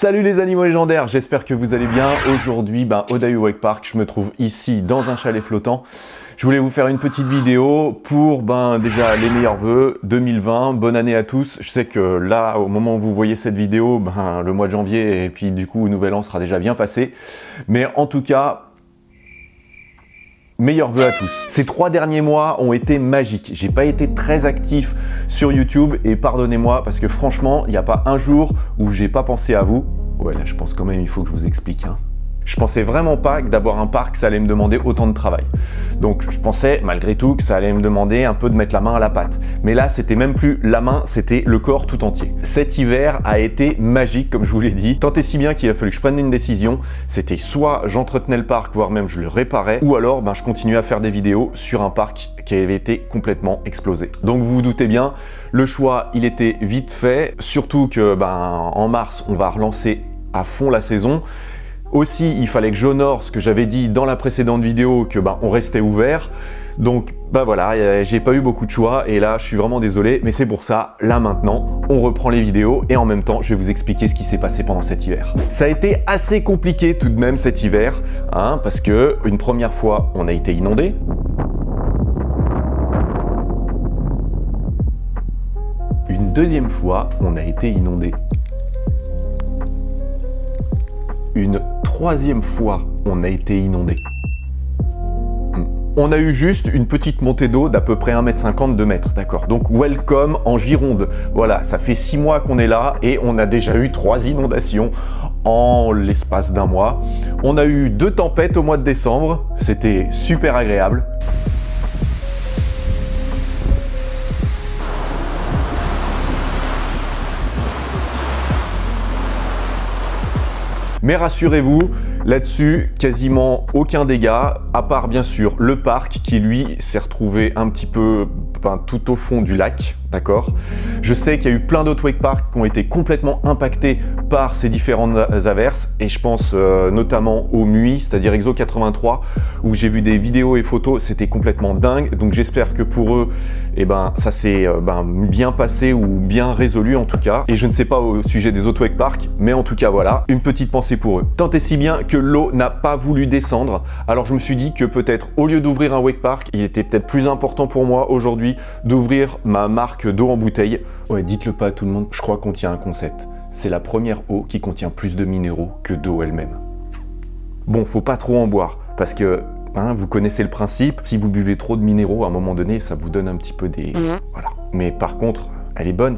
Salut les animaux légendaires, j'espère que vous allez bien. Aujourd'hui, Odayu Wake Park, je me trouve ici dans un chalet flottant. Je voulais vous faire une petite vidéo pour déjà les meilleurs vœux 2020, bonne année à tous. Je sais que là, au moment où vous voyez cette vidéo, le mois de janvier et puis du coup, Nouvel An sera déjà bien passé. Mais en tout cas, meilleurs vœux à tous. Ces 3 derniers mois ont été magiques. J'ai pas été très actif sur YouTube et pardonnez-moi parce que franchement, il n'y a pas un jour où j'ai pas pensé à vous. Ouais, là, je pense quand même il faut que je vous explique. Je pensais vraiment pas que d'avoir un parc, ça allait me demander autant de travail. Donc je pensais malgré tout que ça allait me demander un peu de mettre la main à la pâte. Mais là, c'était même plus la main, c'était le corps tout entier. Cet hiver a été magique, comme je vous l'ai dit. Tant et si bien qu'il a fallu que je prenne une décision. C'était soit j'entretenais le parc, voire même je le réparais, ou alors je continuais à faire des vidéos sur un parc qui avait été complètement explosé. Donc vous vous doutez bien, le choix, il était vite fait. Surtout que en mars, on va relancer à fond la saison. Aussi, il fallait que j'honore ce que j'avais dit dans la précédente vidéo, que on restait ouvert. Donc voilà, j'ai pas eu beaucoup de choix et là je suis vraiment désolé, mais c'est pour ça, là maintenant, on reprend les vidéos et en même temps, je vais vous expliquer ce qui s'est passé pendant cet hiver. Ça a été assez compliqué tout de même cet hiver, parce que une première fois, on a été inondé. Une deuxième fois, on a été inondé. Une troisième fois, on a été inondé. On a eu juste une petite montée d'eau d'à peu près 1,50 m, 2 m, d'accord. Donc welcome en Gironde. Voilà, ça fait 6 mois qu'on est là et on a déjà eu 3 inondations en l'espace d'un mois. On a eu 2 tempêtes au mois de décembre, c'était super agréable. Mais rassurez-vous, là-dessus, quasiment aucun dégât, à part bien sûr le parc qui lui s'est retrouvé un petit peu tout au fond du lac, d'accord. Je sais qu'il y a eu plein d'autres wake parks qui ont été complètement impactés par ces différentes averses et je pense notamment au MUI, c'est-à-dire Exo 83, où j'ai vu des vidéos et photos, c'était complètement dingue. Donc j'espère que pour eux, ça s'est bien passé ou bien résolu en tout cas. Et je ne sais pas au sujet des autres wake parks, mais en tout cas voilà, une petite pensée pour eux. Tant et si bien que l'eau n'a pas voulu descendre. Alors je me suis dit que peut-être au lieu d'ouvrir un wake park, il était peut-être plus important pour moi aujourd'hui d'ouvrir ma marque d'eau en bouteille. Ouais, dites-le pas à tout le monde, je crois qu'on tient un concept. C'est la première eau qui contient plus de minéraux que d'eau elle-même. Bon, faut pas trop en boire parce que vous connaissez le principe. Si vous buvez trop de minéraux, à un moment donné, ça vous donne un petit peu des... Voilà. Mais par contre, elle est bonne.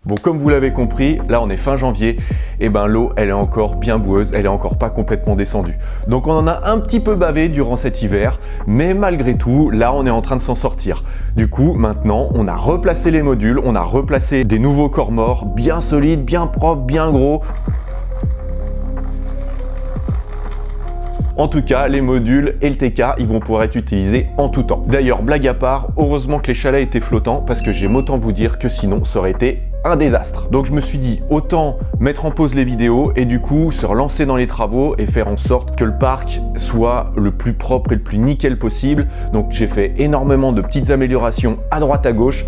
Bon, comme vous l'avez compris, là on est fin janvier, et l'eau elle est encore bien boueuse, elle est encore pas complètement descendue. Donc on en a un petit peu bavé durant cet hiver, mais malgré tout, là on est en train de s'en sortir. Du coup, maintenant, on a replacé les modules, on a replacé des nouveaux corps morts, bien solides, bien propres, bien gros. En tout cas, les modules et le TK, ils vont pouvoir être utilisés en tout temps. D'ailleurs, blague à part, heureusement que les chalets étaient flottants, parce que j'aime autant vous dire que sinon, ça aurait été un désastre. Donc je me suis dit, autant mettre en pause les vidéos et du coup se relancer dans les travaux et faire en sorte que le parc soit le plus propre et le plus nickel possible. Donc j'ai fait énormément de petites améliorations à droite à gauche.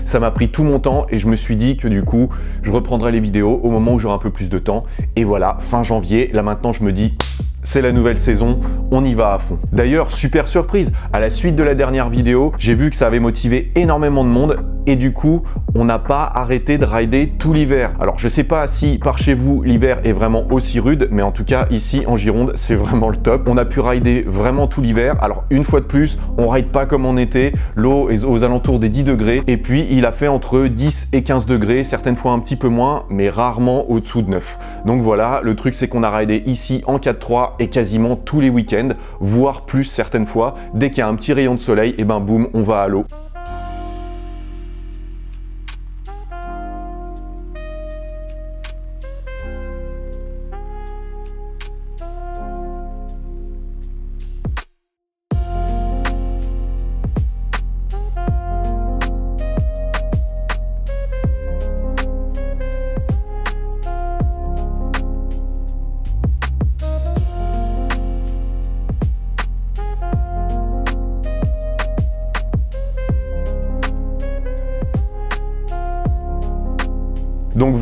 Ça m'a pris tout mon temps et je me suis dit que du coup, je reprendrai les vidéos au moment où j'aurai un peu plus de temps. Et voilà, fin janvier, là maintenant je me dis, c'est la nouvelle saison, on y va à fond. D'ailleurs, super surprise, à la suite de la dernière vidéo, j'ai vu que ça avait motivé énormément de monde et du coup, on n'a pas arrêté de rider tout l'hiver. Alors, je sais pas si par chez vous, l'hiver est vraiment aussi rude, mais en tout cas, ici en Gironde, c'est vraiment le top. On a pu rider vraiment tout l'hiver. Alors, une fois de plus, on ride pas comme en été. L'eau est aux alentours des 10 degrés et puis il a fait entre 10 et 15 degrés, certaines fois un petit peu moins, mais rarement au-dessous de 9. Donc voilà, le truc c'est qu'on a ridé ici en 4x3 et quasiment tous les week-ends, voire plus certaines fois. Dès qu'il y a un petit rayon de soleil, et boum, on va à l'eau.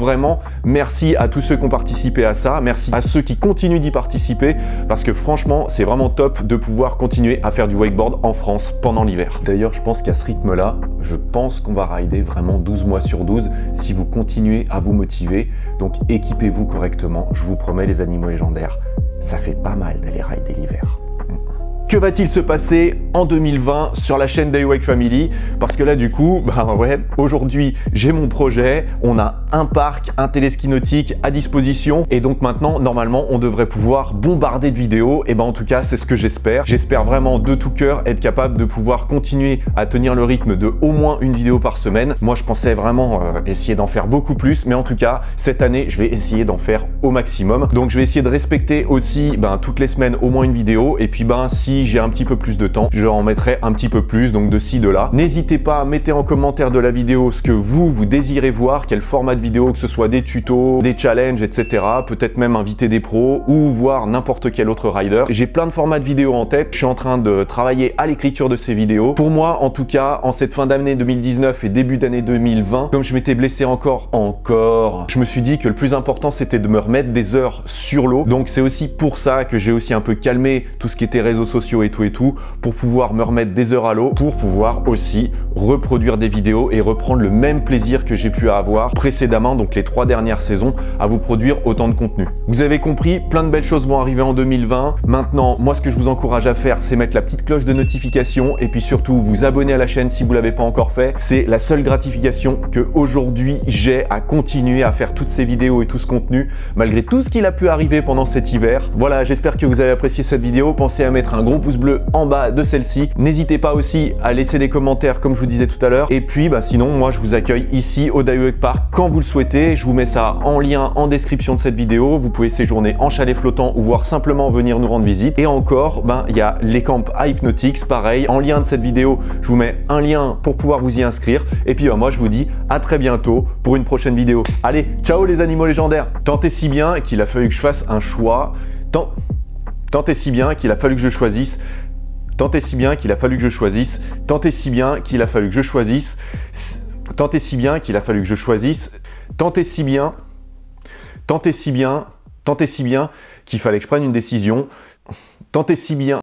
vraiment, merci à tous ceux qui ont participé à ça, merci à ceux qui continuent d'y participer, parce que franchement, c'est vraiment top de pouvoir continuer à faire du wakeboard en France pendant l'hiver. D'ailleurs, je pense qu'à ce rythme-là, je pense qu'on va rider vraiment 12 mois sur 12 si vous continuez à vous motiver. Donc équipez-vous correctement, je vous promets les animaux légendaires, ça fait pas mal d'aller rider l'hiver. Que va-t-il se passer en 2020 sur la chaîne d'AYWAKE Family? Parce que là du coup, aujourd'hui j'ai mon projet, on a un parc, un téléski nautique à disposition et donc maintenant normalement on devrait pouvoir bombarder de vidéos et en tout cas c'est ce que j'espère. J'espère vraiment de tout cœur être capable de pouvoir continuer à tenir le rythme de au moins une vidéo par semaine. Moi je pensais vraiment essayer d'en faire beaucoup plus, mais en tout cas cette année je vais essayer d'en faire au maximum. Donc je vais essayer de respecter aussi toutes les semaines au moins une vidéo et puis si j'ai un petit peu plus de temps, je en mettrai un petit peu plus, donc de ci, de là. N'hésitez pas, mettez en commentaire de la vidéo ce que vous désirez voir, quel format de vidéo, que ce soit des tutos, des challenges, etc. Peut-être même inviter des pros ou voir n'importe quel autre rider. J'ai plein de formats de vidéos en tête, je suis en train de travailler à l'écriture de ces vidéos. Pour moi, en tout cas, en cette fin d'année 2019 et début d'année 2020, comme je m'étais blessé encore, je me suis dit que le plus important c'était de me remettre des heures sur l'eau. Donc c'est aussi pour ça que j'ai aussi un peu calmé tout ce qui était réseaux sociaux et tout, pour pouvoir me remettre des heures à l'eau, pour pouvoir aussi reproduire des vidéos et reprendre le même plaisir que j'ai pu avoir précédemment, donc les 3 dernières saisons, à vous produire autant de contenu. Vous avez compris, plein de belles choses vont arriver en 2020. Maintenant, moi ce que je vous encourage à faire, c'est mettre la petite cloche de notification et puis surtout vous abonner à la chaîne si vous l'avez pas encore fait. C'est la seule gratification que aujourd'hui j'ai à continuer à faire toutes ces vidéos et tout ce contenu, malgré tout ce qu'il a pu arriver pendant cet hiver. Voilà, j'espère que vous avez apprécié cette vidéo. Pensez à mettre un gros pouce bleu en bas de celle-ci. N'hésitez pas aussi à laisser des commentaires comme je vous disais tout à l'heure. Et puis sinon, moi je vous accueille ici au DAYWAKE Park quand vous le souhaitez. Je vous mets ça en lien en description de cette vidéo. Vous pouvez séjourner en chalet flottant ou voir simplement venir nous rendre visite. Et encore, il y a les camps à Hypnotix, pareil. En lien de cette vidéo, je vous mets un lien pour pouvoir vous y inscrire. Et puis moi je vous dis à très bientôt pour une prochaine vidéo. Allez, ciao les animaux légendaires. Tant et si bien qu'il a fallu que je fasse un choix. Tant et si bien qu'il a fallu que je choisisse. Tant et si bien qu'il a fallu que je choisisse. Tant et si bien qu'il a fallu que je choisisse. Tant et si bien qu'il a fallu que je choisisse. Tant et si bien. Tant et si bien. Tant et si bien qu'il fallait que je prenne une décision. Tant et si bien.